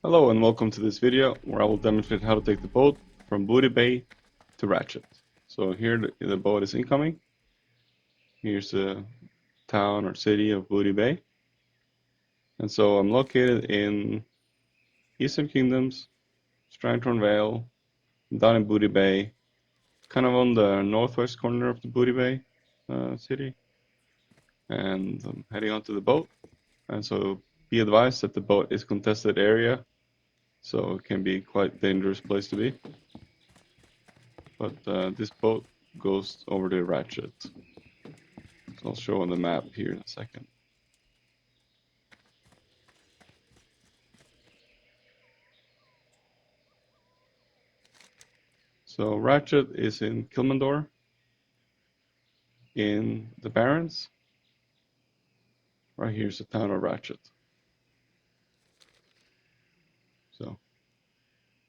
Hello and welcome to this video where I will demonstrate how to take the boat from Booty Bay to Ratchet. So here the boat is incoming. Here's the town or city of Booty Bay. And so I'm located in Eastern Kingdoms, Stranglethorn Vale, down in Booty Bay, kind of on the northwest corner of the Booty Bay city. And I'm heading onto the boat. And so be advised that the boat is contested area, so it can be quite a dangerous place to be. But this boat goes over to Ratchet. So I'll show on the map here in a second. So Ratchet is in Kilmandor, in the Barrens. Right here's the town of Ratchet. So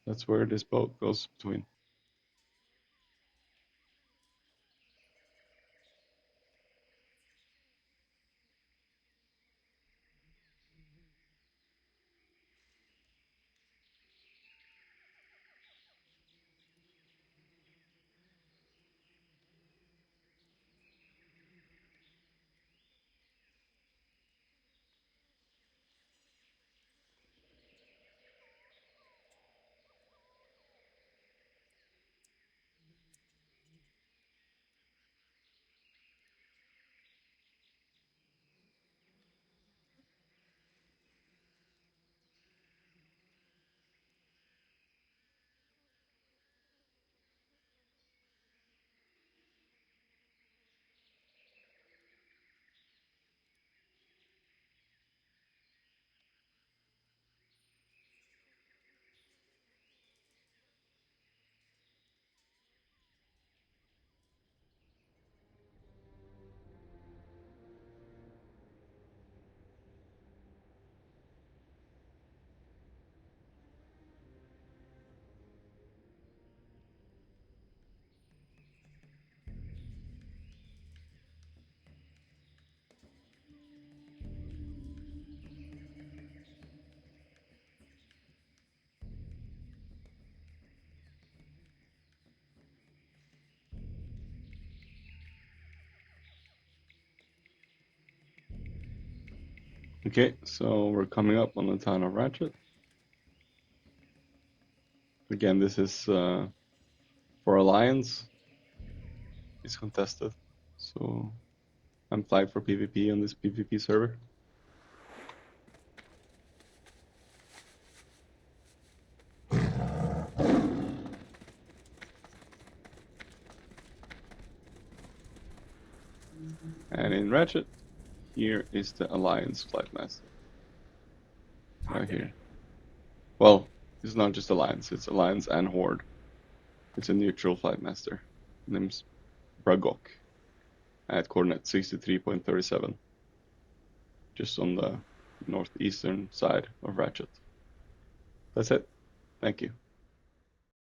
that's where this boat goes between. Okay, so we're coming up on the town of Ratchet. Again, this is for Alliance. It's contested. So I'm flagged for PvP on this PvP server. And in Ratchet, here is the Alliance Flight Master. Right here. Well, it's not just Alliance, it's Alliance and Horde. It's a neutral Flight Master. Name's Bragok. At coordinate 63.37. Just on the northeastern side of Ratchet. That's it. Thank you.